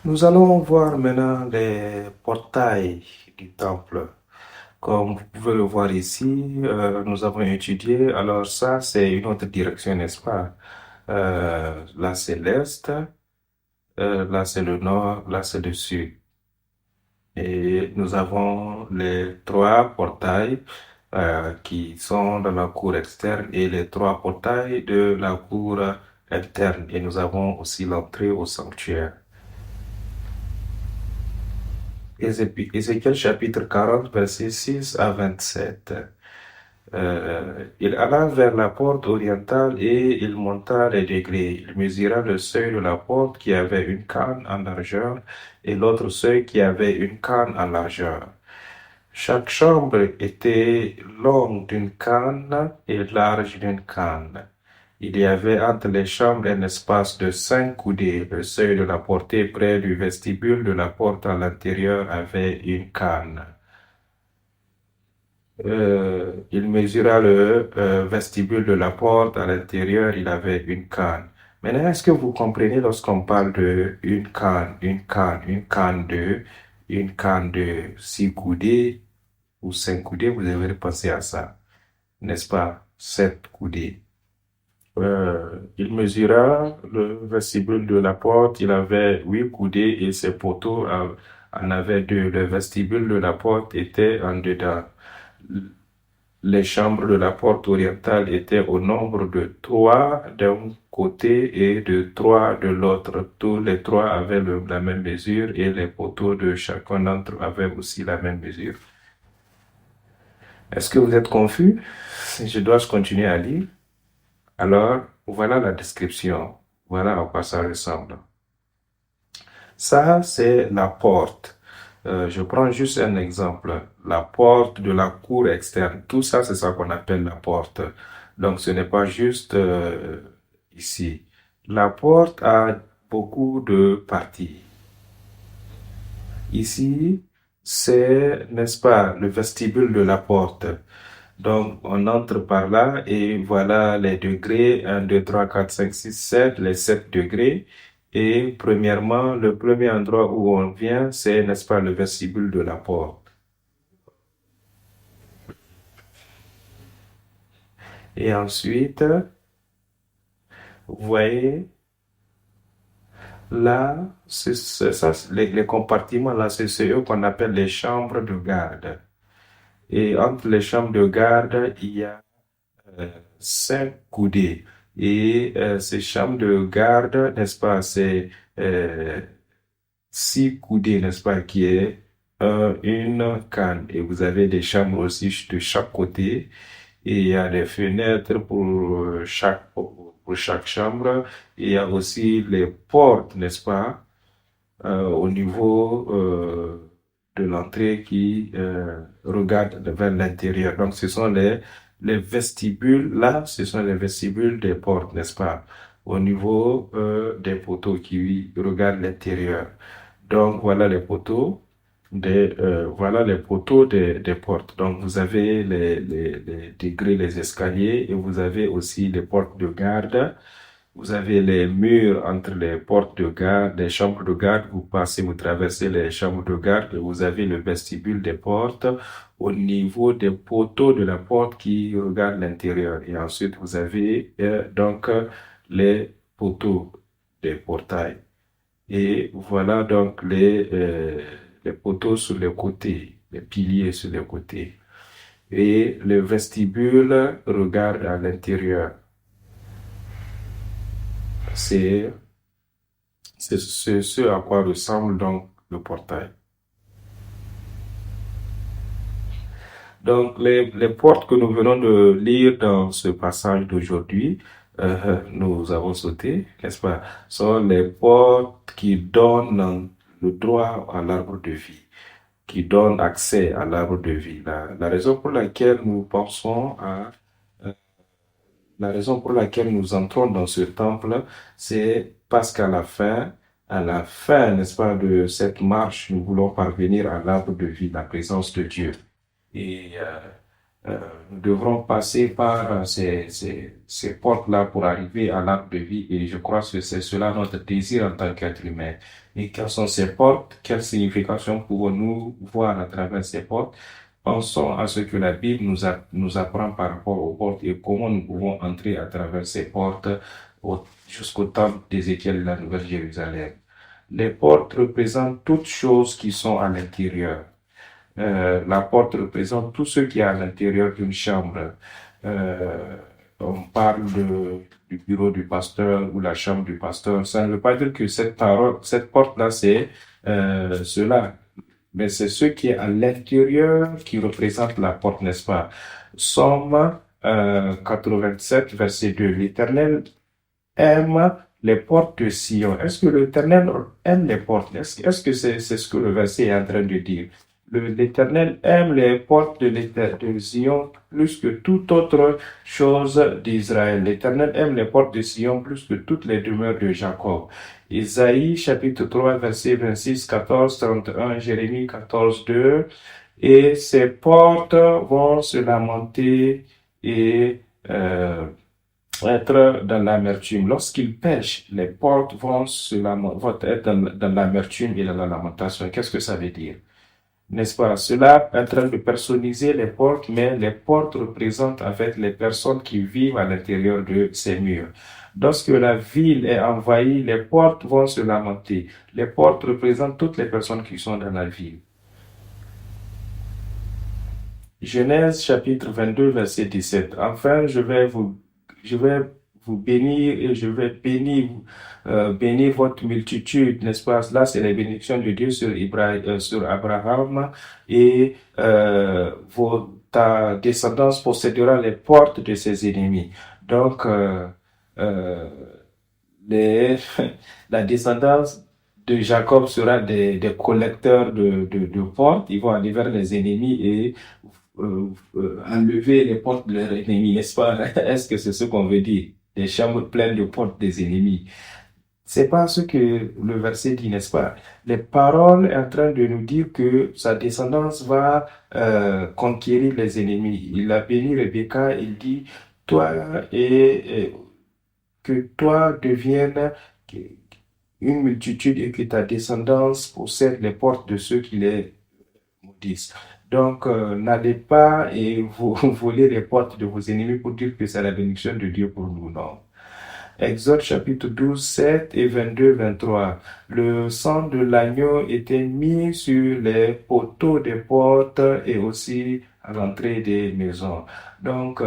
Nous allons voir maintenant les portails du temple. Comme vous pouvez le voir ici, nous avons étudié. Alors ça, c'est une autre direction, n'est-ce pas? Là, c'est l'est, là, c'est le nord, là, c'est le sud. Et nous avons les trois portails qui sont dans la cour externe et les trois portails de la cour interne. Et nous avons aussi l'entrée au sanctuaire. Ézéchiel chapitre 40, versets 6 à 27. Il alla vers la porte orientale et il monta les degrés. Il mesura le seuil de la porte qui avait une canne en largeur et l'autre seuil qui avait une canne en largeur. Chaque chambre était longue d'une canne et large d'une canne. Il y avait entre les chambres un espace de 5 coudées. Le seuil de la portée près du vestibule de la porte à l'intérieur avait une canne. Il mesura le vestibule de la porte à l'intérieur, il avait une canne. Maintenant, est-ce que vous comprenez lorsqu'on parle de une canne une canne de 6 coudées ou 5 coudées, vous devez penser à ça, n'est-ce pas? 7 coudées. Il mesura le vestibule de la porte, il avait 8 coudées et ses poteaux en avaient 2. Le vestibule de la porte était en dedans. Les chambres de la porte orientale étaient au nombre de 3 d'un côté et de 3 de l'autre. Tous les 3 avaient la même mesure et les poteaux de chacun d'entre eux avaient aussi la même mesure. Est-ce que vous êtes confus? Si je dois continuer à lire. Alors, voilà la description. Voilà à quoi ça ressemble. Ça, c'est la porte. Je prends juste un exemple. La porte de la cour externe. Tout ça, c'est ça qu'on appelle la porte. Donc, ce n'est pas juste ici. La porte a beaucoup de parties. Ici, c'est, n'est-ce pas, le vestibule de la porte. Donc, on entre par là et voilà les degrés, 1, 2, 3, 4, 5, 6, 7, les 7 degrés. Et premièrement, le premier endroit où on vient, c'est, n'est-ce pas, le vestibule de la porte. Et ensuite, vous voyez, là, c'est ça, les compartiments, là, c'est eux qu'on appelle les chambres de garde. Et entre les chambres de garde, il y a 5 coudées. Et ces chambres de garde, n'est-ce pas, c'est 6 coudées, n'est-ce pas, qui est une canne. Et vous avez des chambres aussi de chaque côté. Et il y a des fenêtres pour chaque chambre. Et il y a aussi les portes, n'est-ce pas, au niveau de l'entrée qui regarde vers l'intérieur. Donc, ce sont les vestibules. Là, ce sont les vestibules des portes, n'est-ce pas, au niveau des poteaux qui regardent l'intérieur. Donc, voilà les poteaux des portes. Donc, vous avez les degrés, les escaliers et vous avez aussi les portes de garde. Vous avez les murs entre les portes de garde, les chambres de garde. Vous passez, vous traversez les chambres de garde et vous avez le vestibule des portes au niveau des poteaux de la porte qui regardent l'intérieur. Et ensuite, vous avez donc les poteaux des portails. Et voilà donc les poteaux sur les côtés, les piliers sur les côtés. Et le vestibule regarde à l'intérieur. C'est ce à quoi ressemble donc le portail. Donc, les portes que nous venons de lire dans ce passage d'aujourd'hui, nous avons sauté, n'est-ce pas, sont les portes qui donnent le droit à l'arbre de vie, qui donnent accès à l'arbre de vie. La raison pour laquelle nous pensons euh, la raison pour laquelle nous entrons dans ce temple, c'est parce à la fin, n'est-ce pas, de cette marche, nous voulons parvenir à l'arbre de vie, la présence de Dieu. Et Nous devrons passer par ces portes-là pour arriver à l'arbre de vie et je crois que c'est cela notre désir en tant qu'être humain. Et quelles sont ces portes? Quelle signification pouvons-nous voir à travers ces portes? Pensons à ce que la Bible nous apprend par rapport aux portes et comment nous pouvons entrer à travers ces portes jusqu'au temple d'Ézéchiel de la Nouvelle Jérusalem. Les portes représentent toutes choses qui sont à l'intérieur. La porte représente tout ce qui est à l'intérieur d'une chambre. Euh, on parle du bureau du pasteur ou la chambre du pasteur. Ça ne veut pas dire que cette porte-là, c'est cela. Mais c'est ce qui est à l'intérieur qui représente la porte, n'est-ce pas? Somme 87, verset 2. L'Éternel aime les portes de Sion. Est-ce que l'Éternel aime les portes? Est-ce que c'est ce que le verset est en train de dire? L'Éternel aime les portes de Sion plus que toute autre chose d'Israël. L'Éternel aime les portes de Sion plus que toutes les demeures de Jacob. Isaïe chapitre 3 verset 26, 14, 31, Jérémie 14, 2. Et ces portes vont se lamenter et être dans l'amertume. Lorsqu'ils pêchent, les portes vont être dans l'amertume et dans la lamentation. Qu'est-ce que ça veut dire? N'est-ce pas? Cela est en train de personnaliser les portes, mais les portes représentent en fait les personnes qui vivent à l'intérieur de ces murs. Lorsque la ville est envahie, les portes vont se lamenter. Les portes représentent toutes les personnes qui sont dans la ville. Genèse chapitre 22, verset 17. Enfin, je vais vous bénir et je vais bénir votre multitude, n'est-ce pas? Là, c'est la bénédiction de Dieu sur Abraham et ta descendance possédera les portes de ses ennemis. Donc, euh, les, la descendance de Jacob sera des collecteurs de portes. Ils vont aller vers les ennemis et enlever les portes de leurs ennemis, n'est-ce pas? Est-ce que c'est ce qu'on veut dire? Des chambres pleines de portes des ennemis. C'est pas ce que le verset dit, n'est-ce pas? Les paroles sont en train de nous dire que sa descendance va conquérir les ennemis. Il a béni Rebecca, il dit, toi et que toi deviennes une multitude et que ta descendance possède les portes de ceux qui les maudissent. Donc, n'allez pas et vous voler les portes de vos ennemis pour dire que c'est la bénédiction de Dieu pour nous, non. Exode chapitre 12, 7 et 22, 23. Le sang de l'agneau était mis sur les poteaux des portes et aussi à l'entrée des maisons. Donc,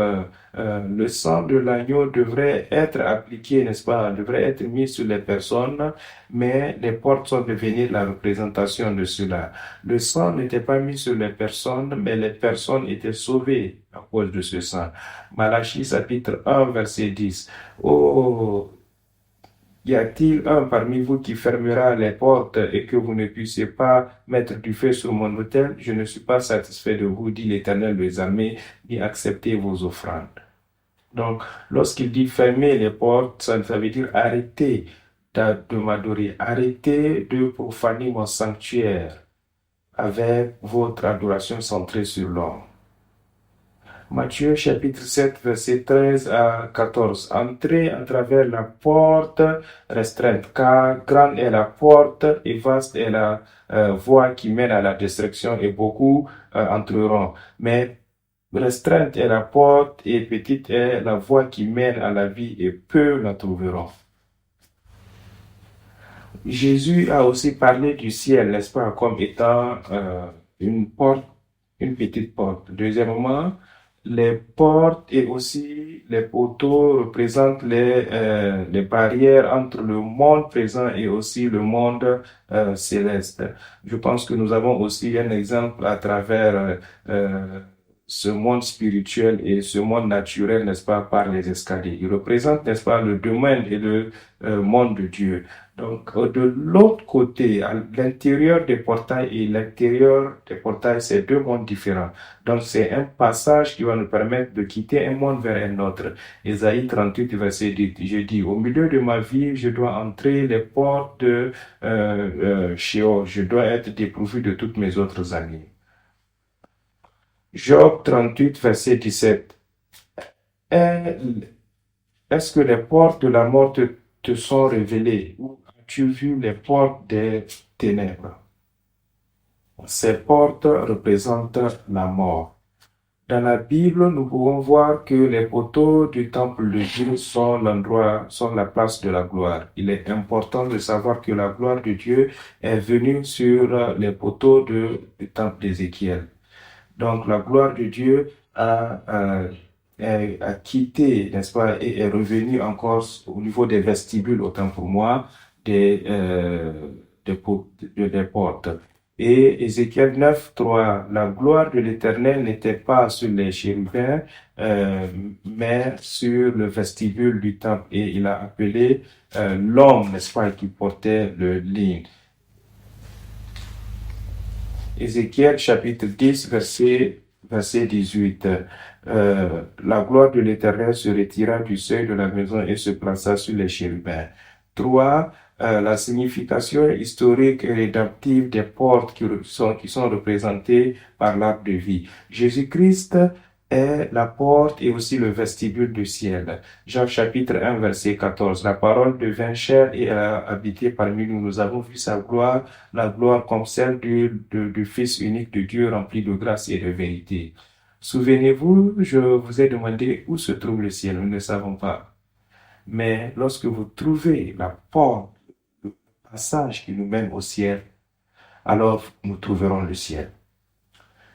le sang de l'agneau devrait être appliqué, n'est-ce pas, devrait être mis sur les personnes, mais les portes sont devenues la représentation de cela. Le sang n'était pas mis sur les personnes, mais les personnes étaient sauvées à cause de ce sang. Malachie chapitre 1, verset 10. Oh, y a-t-il un parmi vous qui fermera les portes et que vous ne puissiez pas mettre du feu sur mon autel? Je ne suis pas satisfait de vous, dit l'Éternel des armées, ni accepter vos offrandes. Donc, lorsqu'il dit fermer les portes, ça veut dire arrêter de m'adorer, arrêtez de profaner mon sanctuaire avec votre adoration centrée sur l'homme. Matthieu chapitre 7, verset 13 à 14. Entrez à travers la porte restreinte, car grande est la porte et vaste est la voie qui mène à la destruction et beaucoup entreront. Mais restreinte est la porte et petite est la voie qui mène à la vie et peu la trouveront. Jésus a aussi parlé du ciel, n'est-ce pas, comme étant une porte, une petite porte. Deuxièmement, les portes et aussi les poteaux représentent les barrières entre le monde présent et aussi le monde céleste. Je pense que nous avons aussi un exemple à travers ce monde spirituel et ce monde naturel, n'est-ce pas, par les escaliers. Il représente, n'est-ce pas, le domaine et le monde de Dieu. Donc, de l'autre côté, à l'intérieur des portails et l'extérieur des portails, c'est deux mondes différents. Donc, c'est un passage qui va nous permettre de quitter un monde vers un autre. Ésaïe 38, verset 10, je dis, au milieu de ma vie, je dois entrer les portes de Sheol. Je dois être dépourvu de toutes mes autres amies. Job 38, verset 17. Est-ce que les portes de la mort te sont révélées ou as-tu vu les portes des ténèbres? Ces portes représentent la mort. Dans la Bible, nous pouvons voir que les poteaux du temple de Dieu sont la place de la gloire. Il est important de savoir que la gloire de Dieu est venue sur les poteaux du temple d'Ézéchiel. Donc, la gloire de Dieu a quitté, n'est-ce pas, et est revenue encore au niveau des vestibules, autant pour moi, des portes. Et Ézéchiel 9, 3, la gloire de l'Éternel n'était pas sur les chérubins, mais sur le vestibule du temple. Et il a appelé l'homme, n'est-ce pas, qui portait le ligne. Ézéchiel chapitre 10, verset 18. La gloire de l'Éternel se retira du seuil de la maison et se plaça sur les chérubins. 3. La signification historique et rédemptive des portes qui sont représentées par l'arbre de vie. Jésus-Christ est la porte et aussi le vestibule du ciel. Jean chapitre 1, verset 14. La parole devint chair et a habité parmi nous. Nous avons vu sa gloire, la gloire comme celle du Fils unique de Dieu rempli de grâce et de vérité. Souvenez-vous, je vous ai demandé où se trouve le ciel. Nous ne savons pas. Mais lorsque vous trouvez la porte, le passage qui nous mène au ciel, alors nous trouverons le ciel.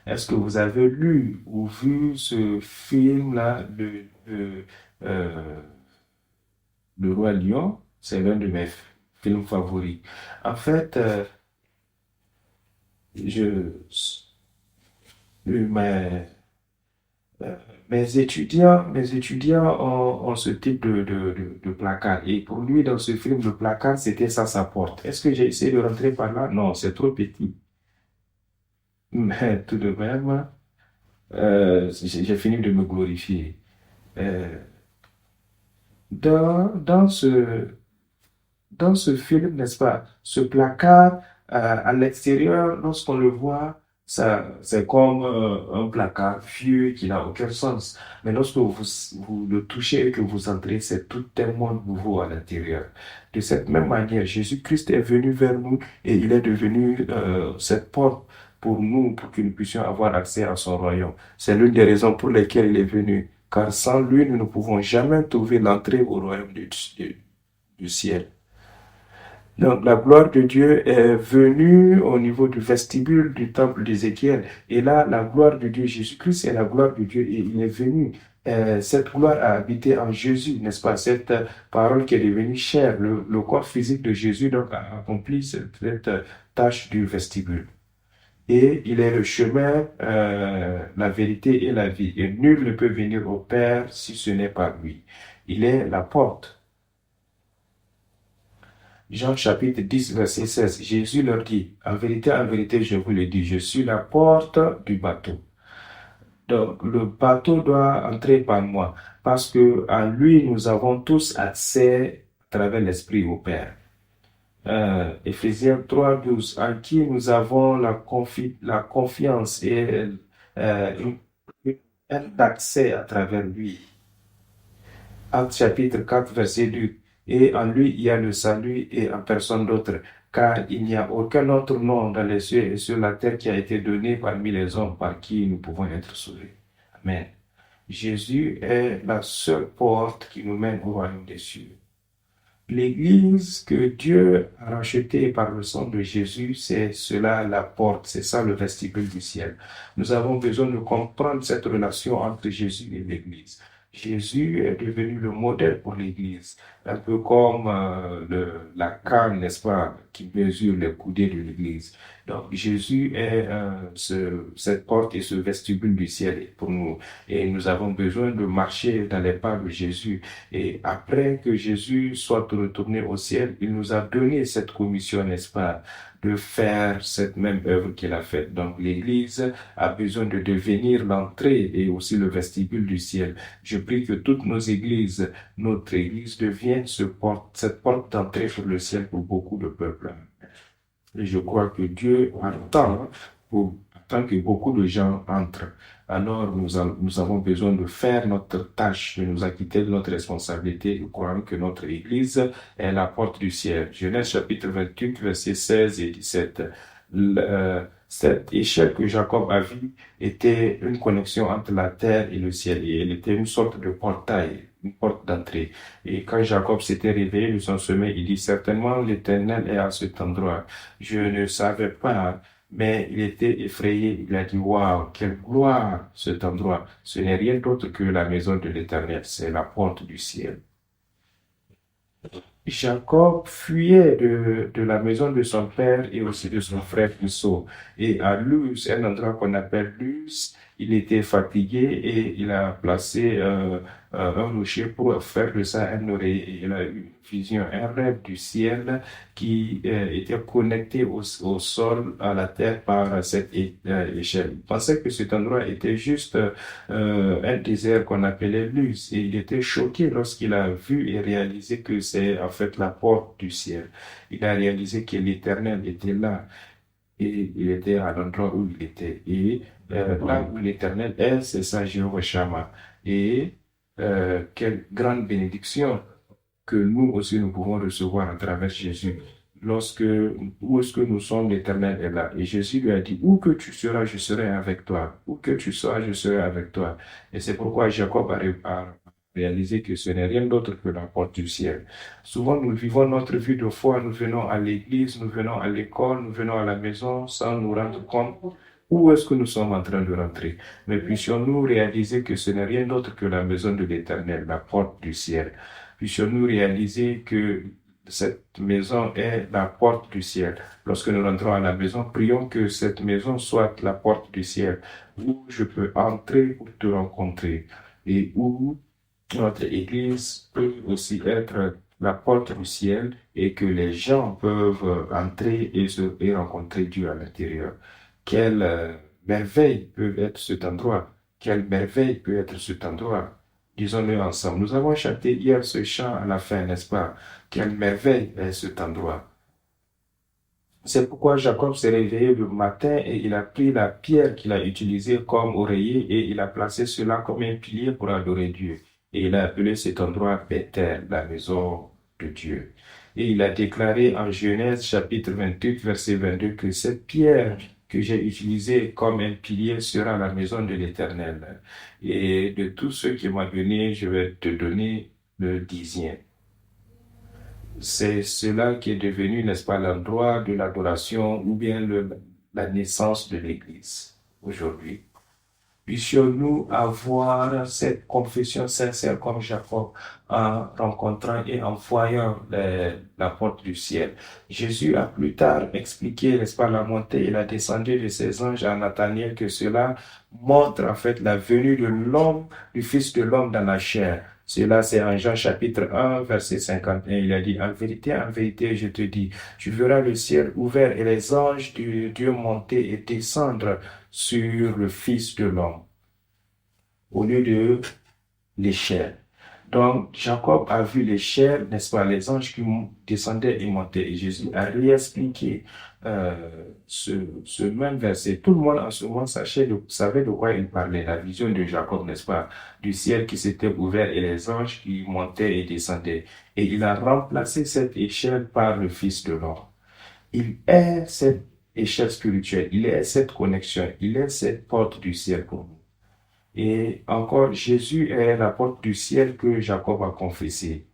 Est-ce que vous avez lu ou vu ce film-là, euh, Le Roi Lion? C'est l'un de mes films favoris. En fait, je, mes, mes étudiants ont ce type de placard. Et pour lui, dans ce film, le placard, c'était ça, sa porte. Est-ce que j'ai essayé de rentrer par là? Non, c'est trop petit. Mais tout de même, j'ai fini de me glorifier. Euh, dans ce film, n'est-ce pas, ce placard, à l'extérieur, lorsqu'on le voit, ça, c'est comme un placard vieux qui n'a aucun sens. Mais lorsque vous le touchez et que vous entrez, c'est tout tellement nouveau à l'intérieur. De cette même manière, Jésus-Christ est venu vers nous et il est devenu cette porte pour nous, pour que nous puissions avoir accès à son royaume. C'est l'une des raisons pour lesquelles il est venu. Car sans lui, nous ne pouvons jamais trouver l'entrée au royaume du ciel. Donc, la gloire de Dieu est venue au niveau du vestibule du temple d'Ézéchiel. Et là, la gloire de Dieu, Jésus-Christ, est la gloire de Dieu et il est venu. Cette gloire a habité en Jésus, n'est-ce pas? Cette parole qui est devenue chair, le corps physique de Jésus, donc, a accompli cette tâche du vestibule. Et il est le chemin, la vérité et la vie. Et nul ne peut venir au Père si ce n'est par lui. Il est la porte. Jean chapitre 10, verset 16, Jésus leur dit, en vérité, je vous le dis, je suis la porte du bateau. Donc, le bateau doit entrer par moi, parce que à lui, nous avons tous accès à travers l'Esprit au Père. Éphésiens 3, 12, en qui nous avons la confiance et un accès à travers lui. Actes chapitre 4, verset 2. Et en lui, il y a le salut et en personne d'autre, car il n'y a aucun autre nom dans les cieux et sur la terre qui a été donné parmi les hommes par qui nous pouvons être sauvés. Amen. Jésus est la seule porte qui nous mène au royaume des cieux. L'Église que Dieu a rachetée par le sang de Jésus, c'est cela la porte, c'est ça le vestibule du ciel. Nous avons besoin de comprendre cette relation entre Jésus et l'Église. Jésus est devenu le modèle pour l'Église, un peu comme la canne, n'est-ce pas, qui mesure les coudées de l'Église. Donc Jésus est cette porte et ce vestibule du ciel pour nous. Et nous avons besoin de marcher dans les pas de Jésus. Et après que Jésus soit retourné au ciel, il nous a donné cette commission, n'est-ce pas, de faire cette même œuvre qu'il a faite. Donc l'Église a besoin de devenir l'entrée et aussi le vestibule du ciel. Je prie que toutes nos églises, notre Église devienne cette porte d'entrée sur le ciel pour beaucoup de peuples. Et je crois que Dieu attend pour tant que beaucoup de gens entrent, alors nous avons besoin de faire notre tâche, de nous acquitter de notre responsabilité, nous croyons que notre Église est la porte du ciel. Genèse chapitre 28, versets 16 et 17. Cette échelle que Jacob a vue était une connexion entre la terre et le ciel, et elle était une sorte de portail, une porte d'entrée. Et quand Jacob s'était réveillé de son sommeil, il dit, certainement l'Éternel est à cet endroit. Je ne savais pas, mais il était effrayé. Il a dit, waouh, quelle gloire cet endroit. Ce n'est rien d'autre que la maison de l'Éternel, c'est la porte du ciel. Jacob fuyait de la maison de son père et aussi de son frère Esau. Et à Luz, un endroit qu'on appelle Luz, il était fatigué et il a placé un rocher pour faire de ça un oreiller. Et il a eu une vision, un rêve du ciel qui était connecté au sol, à la terre par cette échelle. Il pensait que cet endroit était juste un désert qu'on appelait Luz. Et il était choqué lorsqu'il a vu et réalisé que c'est en fait la porte du ciel. Il a réalisé que l'Éternel était là et il était à l'endroit où il était. Et là où l'Éternel est, c'est ça Jéhovah Shammah. Et quelle grande bénédiction que nous aussi nous pouvons recevoir à travers Jésus. Lorsque, où est-ce que nous sommes, l'Éternel est là. Et Jésus lui a dit, où que tu seras, je serai avec toi. Où que tu sois, je serai avec toi. Et c'est pourquoi Jacob a réalisé que ce n'est rien d'autre que la porte du ciel. Souvent, nous vivons notre vie de foi, nous venons à l'église, nous venons à l'école, nous venons à la maison sans nous rendre compte où est-ce que nous sommes en train de rentrer. Mais puissions-nous réaliser que ce n'est rien d'autre que la maison de l'Éternel, la porte du ciel. Puissions-nous réaliser que cette maison est la porte du ciel. Lorsque nous rentrons à la maison, prions que cette maison soit la porte du ciel, où je peux entrer pour te rencontrer et où notre Église peut aussi être la porte du ciel et que les gens peuvent entrer et rencontrer Dieu à l'intérieur. Quelle merveille peut être cet endroit? Quelle merveille peut être cet endroit? Disons-le ensemble. Nous avons chanté hier ce chant à la fin, n'est-ce pas? Quelle merveille est cet endroit? C'est pourquoi Jacob s'est réveillé le matin et il a pris la pierre qu'il a utilisée comme oreiller et il a placé cela comme un pilier pour adorer Dieu. Et il a appelé cet endroit Bethel, la maison de Dieu. Et il a déclaré en Genèse chapitre 28, verset 22, que cette pierre que j'ai utilisée comme un pilier sera la maison de l'Éternel. Et de tout ce qui m'a donné, je vais te donner le dixième. C'est cela qui est devenu, n'est-ce pas, l'endroit de l'adoration ou bien la naissance de l'Église aujourd'hui. Puissions-nous avoir cette confession sincère comme Jacob en rencontrant et en voyant la porte du ciel. Jésus a plus tard expliqué, n'est-ce pas, la montée et la descendue de ses anges à Nathanaël, que cela montre en fait la venue de l'homme, du Fils de l'homme dans la chair. Cela, c'est en Jean chapitre 1, verset 51. Il a dit, en vérité, je te dis, tu verras le ciel ouvert et les anges de Dieu monter et descendre sur le Fils de l'homme, au lieu de l'échelle. Donc, Jacob a vu l'échelle, n'est-ce pas, les anges qui descendaient et montaient. Et Jésus a réexpliqué ce même verset. Tout le monde en ce moment savait de quoi il parlait. La vision de Jacob, n'est-ce pas, du ciel qui s'était ouvert et les anges qui montaient et descendaient. Et il a remplacé cette échelle par le Fils de l'homme. Il est cette échelle spirituelle, il est cette connexion, il est cette porte du ciel pour nous. Et encore, Jésus est la porte du ciel que Jacob a confessé.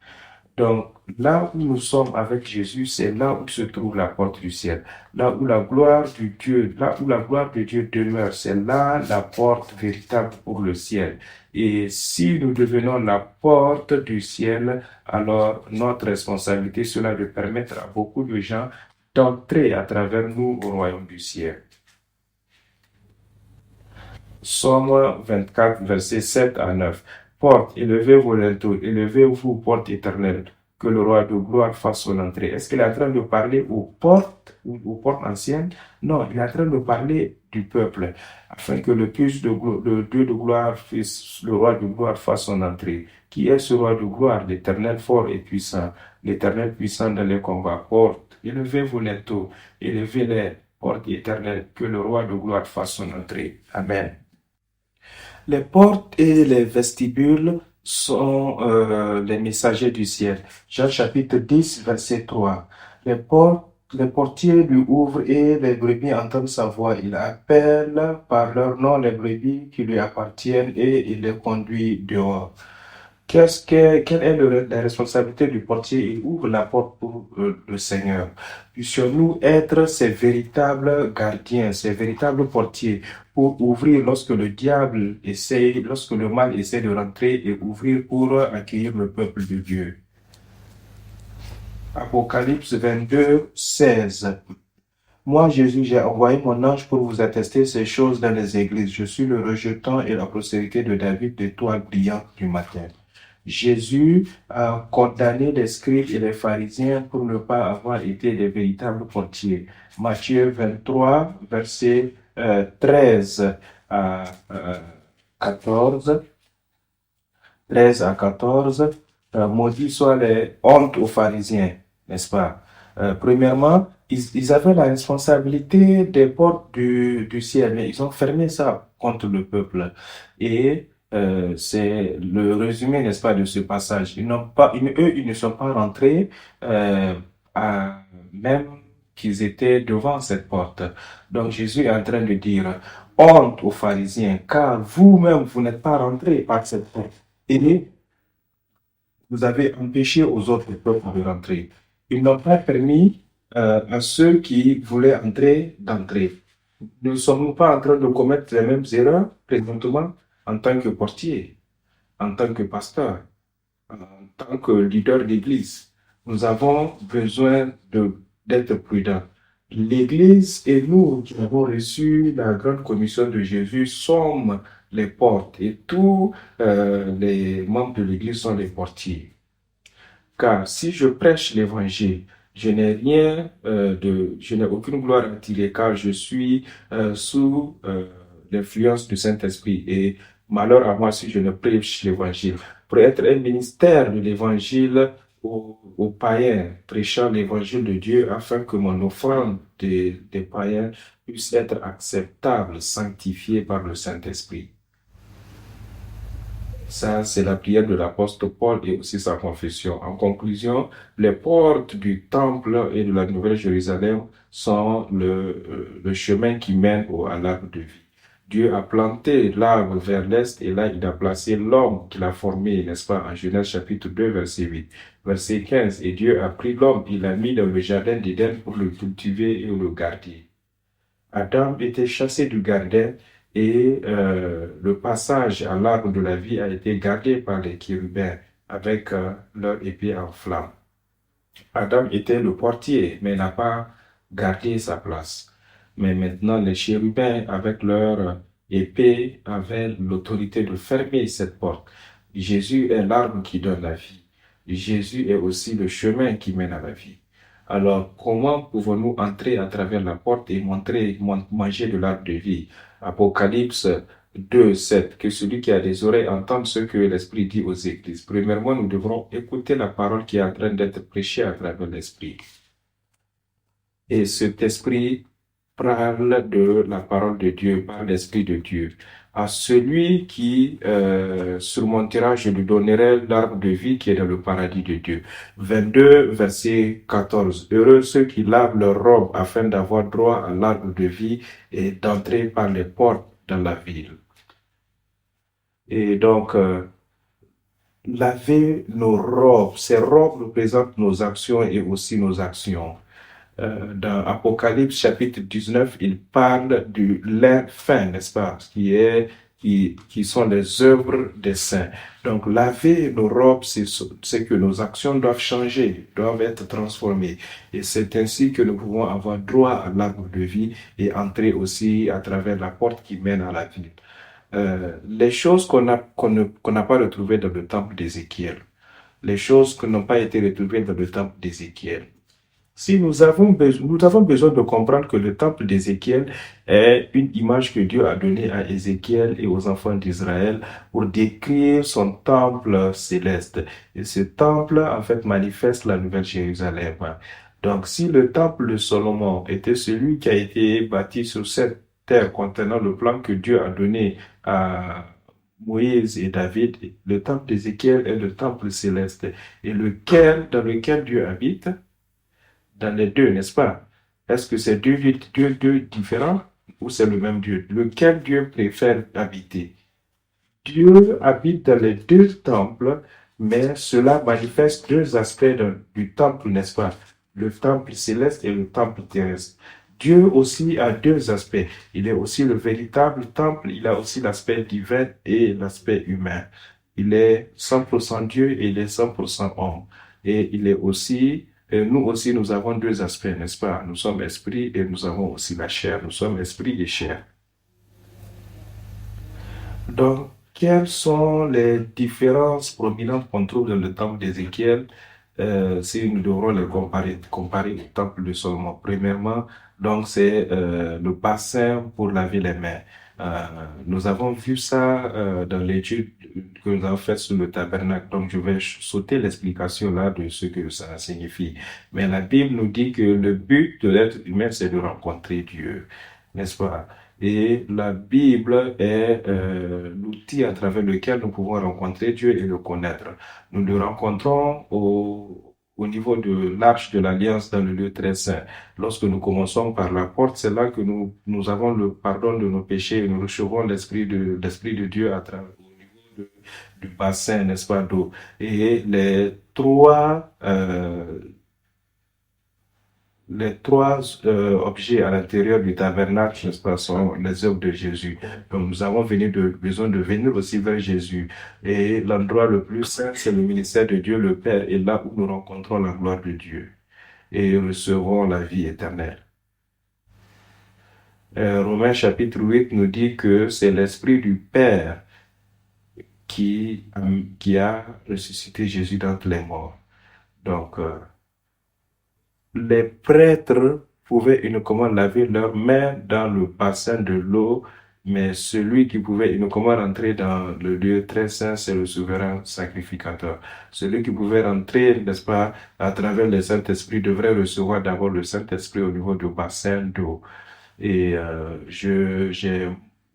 Donc, là où nous sommes avec Jésus, c'est là où se trouve la porte du ciel. Là où la gloire de Dieu demeure, c'est là la porte véritable pour le ciel. Et si nous devenons la porte du ciel, alors notre responsabilité sera de permettre à beaucoup de gens d'entrer à travers nous au royaume du ciel. Psaume 24, versets 7 à 9. Porte, élevez-vous linteaux, élevez-vous, porte éternelle, que le roi de gloire fasse son entrée. Est-ce qu'il est en train de parler aux portes ou aux portes anciennes? Non, il est en train de parler du peuple, afin que le Dieu de gloire, le roi de gloire fasse son entrée. Qui est ce roi de gloire? L'Éternel fort et puissant, l'Éternel puissant dans les combats. Porte, élevez vos linteaux, élevez-les, porte éternelle, que le roi de gloire fasse son entrée. Amen. Les portes et les vestibules sont les messagers du ciel. Jean chapitre 10, verset 3. Les portiers lui ouvrent et les brebis entendent sa voix. Il appelle par leur nom les brebis qui lui appartiennent et il les conduit dehors. Quelle est la responsabilité du portier? Il ouvre la porte pour le Seigneur. Puissions-nous être ses véritables gardiens, ses véritables portiers pour ouvrir lorsque lorsque le mal essaie de rentrer et ouvrir pour accueillir le peuple de Dieu. Apocalypse 22, 16. Moi, Jésus, j'ai envoyé mon ange pour vous attester ces choses dans les églises. Je suis le rejetant et la postérité de David, l'étoile brillante du matin. Jésus a condamné les scribes et les pharisiens pour ne pas avoir été des véritables portiers. Matthieu 23, verset 13 à 14. 13 à 14. Maudits soient les hontes aux pharisiens, n'est-ce pas? Premièrement, ils avaient la responsabilité des portes du ciel, mais ils ont fermé ça contre le peuple. Et c'est le résumé, n'est-ce pas, de ce passage. Eux, ils ne sont pas rentrés même qu'ils étaient devant cette porte. Donc Jésus est en train de dire, honte aux pharisiens, car vous-même, vous n'êtes pas rentrés par cette porte. Et vous avez empêché aux autres peuples de rentrer. Ils n'ont pas permis à ceux qui voulaient entrer d'entrer. Ne sommes-nous pas en train de commettre les mêmes erreurs présentement en tant que portier, en tant que pasteur, en tant que leader d'église? Nous avons besoin d'être prudents. L'Église et nous qui avons reçu la grande commission de Jésus sommes les portes et tous les membres de l'Église sont les portiers. Car si je prêche l'Évangile, je n'ai aucune gloire à tirer car je suis sous l'influence du Saint-Esprit et malheur à moi si je ne prêche l'Évangile. Pour être un ministère de l'Évangile aux païens, prêchant l'Évangile de Dieu afin que mon offrande des païens puisse être acceptable, sanctifiée par le Saint-Esprit. Ça, c'est la prière de l'apôtre Paul et aussi sa confession. En conclusion, les portes du temple et de la Nouvelle Jérusalem sont le chemin qui mène à l'arbre de vie. Dieu a planté l'arbre vers l'est et là, il a placé l'homme qu'il a formé, n'est-ce pas, en Genèse chapitre 2, verset 8. Verset 15, et Dieu a pris l'homme, il l'a mis dans le jardin d'Éden pour le cultiver et le garder. Adam était chassé du jardin et le passage à l'arbre de la vie a été gardé par les chérubins avec leur épée en flamme. Adam était le portier, mais n'a pas gardé sa place. Mais maintenant, les chérubins, avec leur épée, avaient l'autorité de fermer cette porte. Jésus est l'arbre qui donne la vie. Jésus est aussi le chemin qui mène à la vie. Alors, comment pouvons-nous entrer à travers la porte et manger de l'arbre de vie? Apocalypse 2, 7. Que celui qui a des oreilles entende ce que l'Esprit dit aux églises. Premièrement, nous devrons écouter la parole qui est en train d'être prêchée à travers l'Esprit. Et cet Esprit parle de la parole de Dieu, par l'Esprit de Dieu. À celui qui surmontera, je lui donnerai l'arbre de vie qui est dans le paradis de Dieu. 22, verset 14. Heureux ceux qui lavent leur robe afin d'avoir droit à l'arbre de vie et d'entrer par les portes dans la ville. Et donc, laver nos robes, ces robes représentent nos actions et aussi nos actions. Dans Apocalypse chapitre 19, il parle du lin fin, n'est-ce pas, qui sont les œuvres des saints. Donc, laver nos robes, c'est que nos actions doivent changer, doivent être transformées. Et c'est ainsi que nous pouvons avoir droit à l'arbre de vie et entrer aussi à travers la porte qui mène à la ville. Les choses qu'on n'a pas retrouvées dans le temple d'Ézéchiel, les choses qui n'ont pas été retrouvées dans le temple d'Ézéchiel. Si nous avons besoin de comprendre que le temple d'Ézéchiel est une image que Dieu a donnée à Ézéchiel et aux enfants d'Israël pour décrire son temple céleste. Et ce temple, en fait, manifeste la Nouvelle Jérusalem. Donc, si le temple de Salomon était celui qui a été bâti sur cette terre contenant le plan que Dieu a donné à Moïse et David, le temple d'Ézéchiel est le temple céleste, et dans lequel Dieu habite, dans les deux, n'est-ce pas? Est-ce que c'est deux différents ou c'est le même Dieu? Lequel Dieu préfère habiter? Dieu habite dans les deux temples, mais cela manifeste deux aspects du temple, n'est-ce pas? Le temple céleste et le temple terrestre. Dieu aussi a deux aspects. Il est aussi le véritable temple, il a aussi l'aspect divin et l'aspect humain. Il est 100% Dieu et il est 100% homme. Et il est aussi, et nous aussi, nous avons deux aspects, n'est-ce pas? Nous sommes esprit et nous avons aussi la chair. Nous sommes esprit et chair. Donc, quelles sont les différences prominentes qu'on trouve dans le temple d'Ézéchiel si nous devrons les comparer au temple de Salomon? Premièrement, donc c'est le bassin pour laver les mains. Euh, Nous avons vu ça dans l'étude que nous avons faite sur le tabernacle. Donc, je vais sauter l'explication là de ce que ça signifie. Mais la Bible nous dit que le but de l'être humain, c'est de rencontrer Dieu, n'est-ce pas? Et la Bible est l'outil à travers lequel nous pouvons rencontrer Dieu et le connaître. Nous le rencontrons au niveau de l'arche de l'Alliance dans le lieu très saint. Lorsque nous commençons par la porte, c'est là que nous avons le pardon de nos péchés et nous recevons l'Esprit de Dieu à travers au niveau du bassin, n'est-ce pas, d'eau. Et les trois objets à l'intérieur du tabernacle, n'est-ce pas, sont les œuvres de Jésus. Donc, nous avons besoin de venir aussi vers Jésus. Et l'endroit le plus saint, c'est le ministère de Dieu le Père, et là où nous rencontrons la gloire de Dieu et recevons la vie éternelle. Romains chapitre 8 nous dit que c'est l'Esprit du Père qui a ressuscité Jésus d'entre les morts. Donc, les prêtres pouvaient uniquement laver leurs mains dans le bassin de l'eau, mais celui qui pouvait uniquement rentrer dans le lieu très saint, c'est le souverain sacrificateur. Celui qui pouvait rentrer, n'est-ce pas, à travers le Saint-Esprit devrait recevoir d'abord le Saint-Esprit au niveau du bassin d'eau. Et j'ai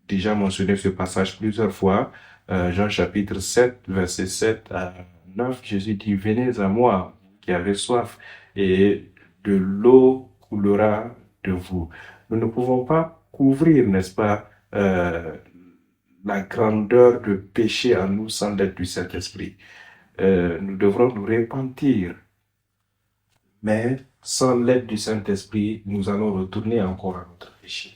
déjà mentionné ce passage plusieurs fois. Jean chapitre 7, verset 7 à 9, Jésus dit, venez à moi qui avez soif, et de l'eau coulera de vous. Nous ne pouvons pas couvrir, n'est-ce pas, la grandeur de péché en nous sans l'aide du Saint-Esprit. Nous devrons nous repentir, mais sans l'aide du Saint-Esprit, nous allons retourner encore à notre péché.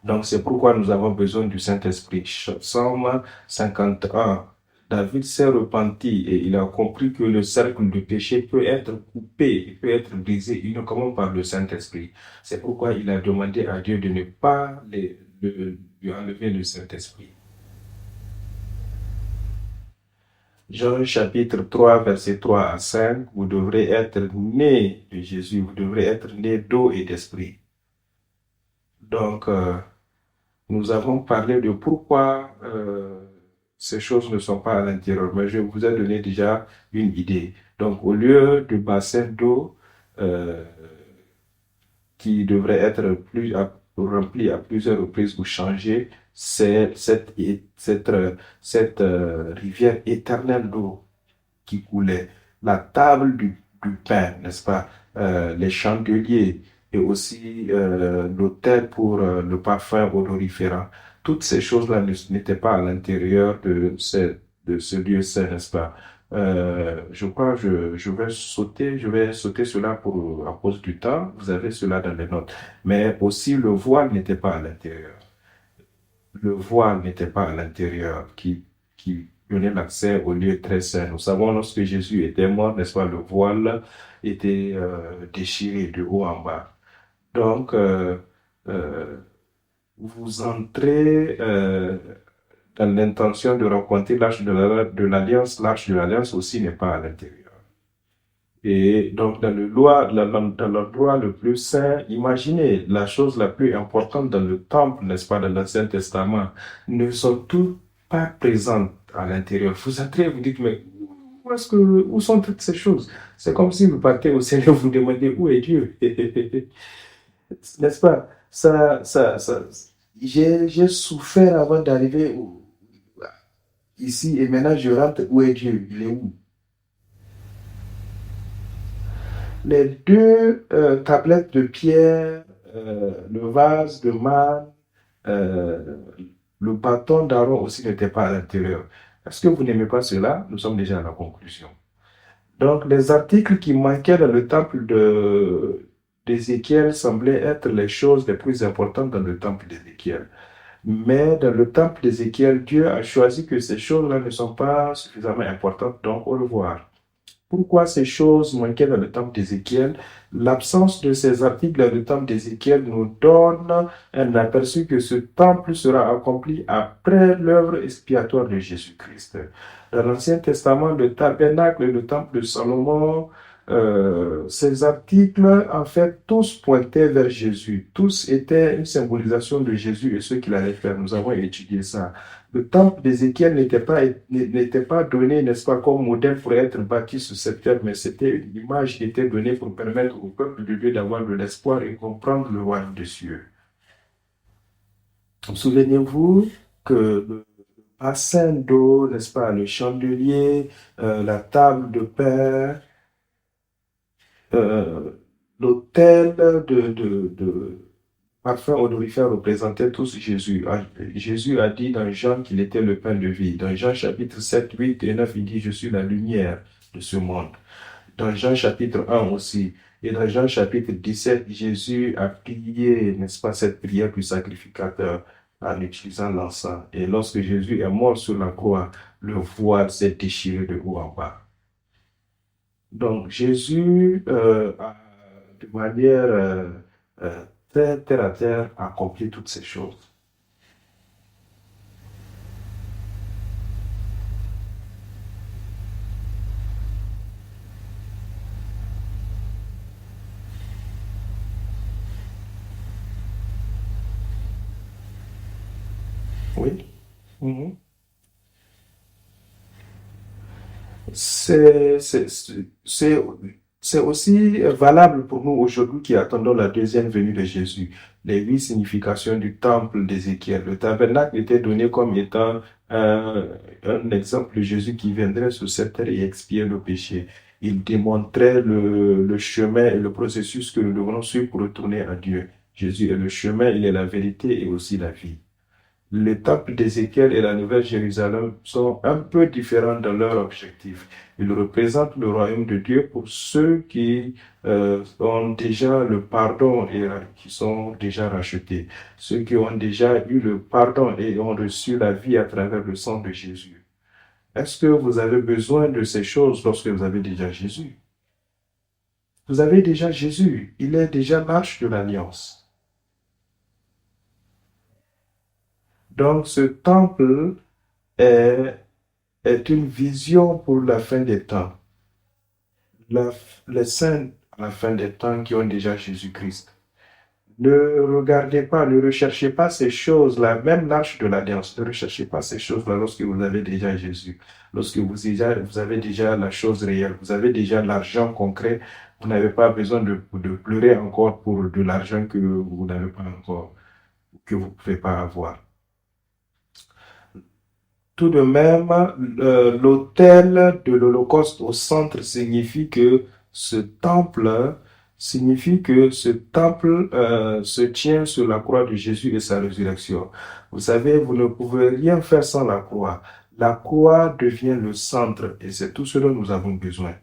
Donc, c'est pourquoi nous avons besoin du Saint-Esprit. Psaume 51. David s'est repenti et il a compris que le cercle de péché peut être coupé, peut être brisé uniquement par le Saint-Esprit. C'est pourquoi il a demandé à Dieu de ne pas lui enlever le Saint-Esprit. Jean chapitre 3, verset 3 à 5, vous devrez être né de Jésus, vous devrez être né d'eau et d'esprit. Donc, nous avons parlé de pourquoi ces choses ne sont pas à l'intérieur, mais je vous ai donné déjà une idée. Donc, au lieu du bassin d'eau qui devrait être rempli à plusieurs reprises ou changé, c'est cette rivière éternelle d'eau qui coulait. La table du pain, n'est-ce pas? Les chandeliers et aussi l'autel pour le parfum odoriférant. Toutes ces choses-là n'étaient pas à l'intérieur de ce lieu saint, n'est-ce pas? Je crois je vais sauter cela à cause du temps. Vous avez cela dans les notes. Mais aussi le voile n'était pas à l'intérieur. Le voile n'était pas à l'intérieur qui donnait l'accès au lieu très saint. Nous savons lorsque Jésus était mort, n'est-ce pas, le voile était déchiré de haut en bas. Donc, vous entrez dans l'intention de rencontrer l'arche de l'Alliance. L'arche de l'Alliance aussi n'est pas à l'intérieur. Et donc, dans l'endroit le plus saint, imaginez la chose la plus importante dans le temple, n'est-ce pas, dans l'Ancien Testament, ne sont toutes pas présentes à l'intérieur. Vous entrez, vous dites, mais où où sont toutes ces choses? C'est comme si vous partez au Seigneur, vous demandez où est Dieu? N'est-ce pas? Ça, j'ai souffert avant d'arriver ici et maintenant je rentre. Où est Dieu? Il est où? Les deux tablettes de pierre, le vase de manne, euh, le bâton d'Aaron aussi n'était pas à l'intérieur. Est-ce que vous n'aimez pas cela? Nous sommes déjà à la conclusion. Donc, les articles qui manquaient dans le temple d'Ézéchiel semblaient être les choses les plus importantes dans le temple d'Ézéchiel. Mais dans le temple d'Ézéchiel, Dieu a choisi que ces choses-là ne sont pas suffisamment importantes, donc au revoir. Pourquoi ces choses manquaient dans le temple d'Ézéchiel? L'absence de ces articles dans le temple d'Ézéchiel nous donne un aperçu que ce temple sera accompli après l'œuvre expiatoire de Jésus-Christ. Dans l'Ancien Testament, le tabernacle et le temple de Salomon, ces articles, en fait, tous pointaient vers Jésus. Tous étaient une symbolisation de Jésus et ce qu'il allait faire. Nous avons étudié ça. Le temple d'Ézéchiel n'était pas donné, n'est-ce pas, comme modèle pour être bâti sur cette terre, mais c'était une image qui était donnée pour permettre au peuple de Dieu d'avoir de l'espoir et comprendre le royaume des cieux. Souvenez-vous que le bassin d'eau, n'est-ce pas, le chandelier, la table de pain, l'autel de parfum odorifère représentait tous Jésus. Jésus a dit dans Jean qu'il était le pain de vie. Dans Jean chapitre 7, 8 et 9, il dit, je suis la lumière de ce monde. Dans Jean chapitre 1 aussi. Et dans Jean chapitre 17, Jésus a prié, n'est-ce pas, cette prière du sacrificateur en utilisant l'encens. Et lorsque Jésus est mort sur la croix, le voile s'est déchiré de haut en bas. Donc Jésus, de manière très terre à terre, a accompli toutes ces choses. Oui. Mhm. C'est c'est- c'est- c'est aussi valable pour nous aujourd'hui qui attendons la deuxième venue de Jésus. Les huit significations du temple d'Ézéchiel. Le tabernacle était donné comme étant un exemple de Jésus qui viendrait sur cette terre et expier le péché. Il démontrait le chemin et le processus que nous devons suivre pour retourner à Dieu. Jésus est le chemin, il est la vérité et aussi la vie. Le temple d'Ézéchiel et la Nouvelle Jérusalem sont un peu différents dans leur objectif. Ils représentent le royaume de Dieu pour ceux qui ont déjà le pardon et qui sont déjà rachetés. Ceux qui ont déjà eu le pardon et ont reçu la vie à travers le sang de Jésus. Est-ce que vous avez besoin de ces choses lorsque vous avez déjà Jésus? Vous avez déjà Jésus. Il est déjà l'arche de l'alliance. Donc ce temple est est une vision pour la fin des temps. La- les saints à la fin des temps qui ont déjà Jésus-Christ. Ne regardez pas, ne recherchez pas ces choses-là, même l'arche de l'alliance, ne recherchez pas ces choses-là lorsque vous avez déjà Jésus, lorsque vous avez déjà la chose réelle, vous avez déjà l'argent concret, vous n'avez pas besoin de pleurer encore pour de l'argent que vous n'avez pas encore, que vous ne pouvez pas avoir. Tout de même, l'autel de l'Holocauste au centre signifie que ce temple se tient sur la croix de Jésus et sa résurrection. Vous savez, vous ne pouvez rien faire sans la croix. La croix devient le centre et c'est tout ce dont nous avons besoin.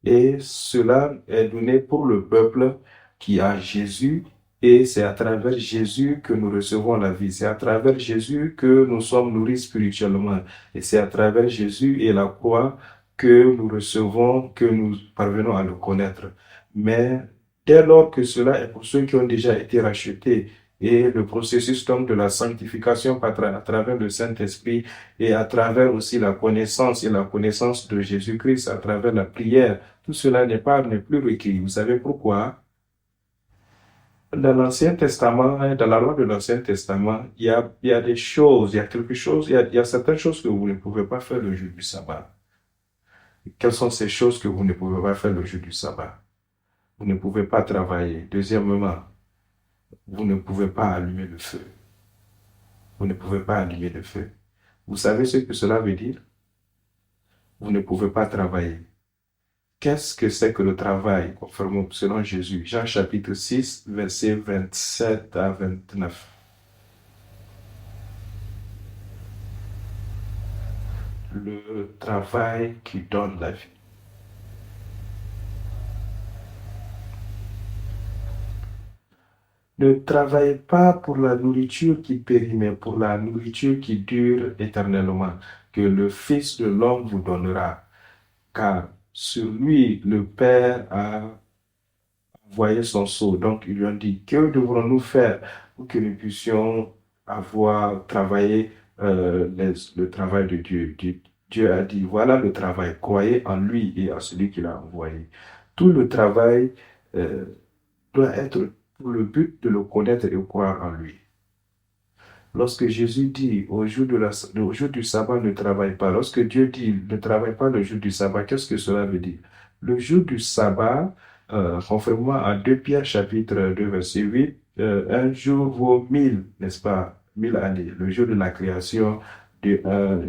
Et cela est donné pour le peuple qui a Jésus. Et c'est à travers Jésus que nous recevons la vie. C'est à travers Jésus que nous sommes nourris spirituellement. Et c'est à travers Jésus et la croix que nous recevons, que nous parvenons à le connaître. Mais dès lors que cela est pour ceux qui ont déjà été rachetés, et le processus donc de la sanctification à travers le Saint-Esprit et à travers aussi la connaissance et la connaissance de Jésus-Christ à travers la prière, tout cela n'est plus requis. Vous savez pourquoi? Dans l'Ancien Testament, dans la loi de l'Ancien Testament, il y a des choses, il y a quelque chose, il y a certaines choses que vous ne pouvez pas faire le jour du sabbat. Quelles sont ces choses que vous ne pouvez pas faire le jour du sabbat? Vous ne pouvez pas travailler. Deuxièmement, vous ne pouvez pas allumer le feu. Vous ne pouvez pas allumer le feu. Vous savez ce que cela veut dire? Vous ne pouvez pas travailler. Qu'est-ce que c'est que le travail, conformément selon Jésus? Jean chapitre 6, versets 27 à 29. Le travail qui donne la vie. Ne travaillez pas pour la nourriture qui périt, mais pour la nourriture qui dure éternellement, que le Fils de l'homme vous donnera. Car sur lui, le Père a envoyé son sceau. Donc, ils lui ont dit, que devrons-nous faire pour que nous puissions avoir travaillé le travail de Dieu? Dieu a dit, voilà le travail, croyez en lui et en celui qui l'a envoyé. Tout le travail euh, doit être pour le but de le connaître et croire en lui. Lorsque Jésus dit au jour du sabbat ne travaille pas, lorsque Dieu dit ne travaille pas le jour du sabbat, qu'est-ce que cela veut dire? Le jour du sabbat, conformément à 2 Pierre chapitre 2 verset 8, un jour vaut 1000, n'est-ce pas? 1000 années. Le jour de la création, de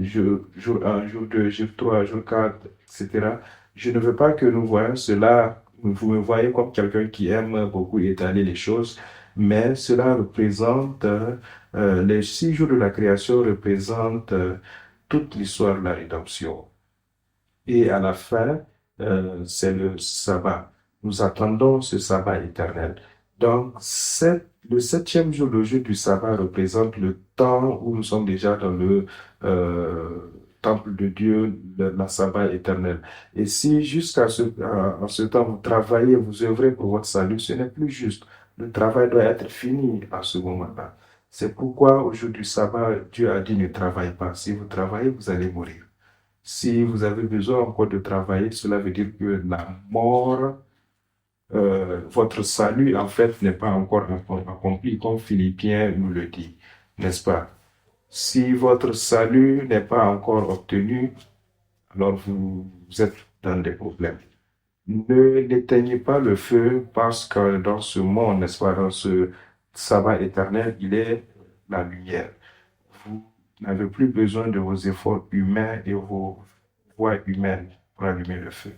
jour 1, jour 2, jour 3, jour 4, etc. Je ne veux pas que nous voyions cela, vous me voyez comme quelqu'un qui aime beaucoup étaler les choses, mais cela représente les 6 jours de la création représentent toute l'histoire de la rédemption. Et à la fin, c'est le sabbat. Nous attendons ce sabbat éternel. Donc, le 7e jour, le jour du sabbat, représente le temps où nous sommes déjà dans le temple de Dieu, la sabbat éternel. Et si jusqu'à en ce temps, vous travaillez, vous œuvrez pour votre salut, ce n'est plus juste. Le travail doit être fini à ce moment-là. C'est pourquoi au jour du sabbat, Dieu a dit ne travaillez pas. Si vous travaillez, vous allez mourir. Si vous avez besoin encore de travailler, cela veut dire que la mort, votre salut, en fait, n'est pas encore accompli, comme Philippiens nous le dit, n'est-ce pas? Si votre salut n'est pas encore obtenu, alors vous êtes dans des problèmes. Ne n'éteignez pas le feu parce que dans ce monde, n'est-ce pas, dans ce sabbat éternel, il est la lumière. Vous n'avez plus besoin de vos efforts humains et vos voies humaines pour allumer le feu.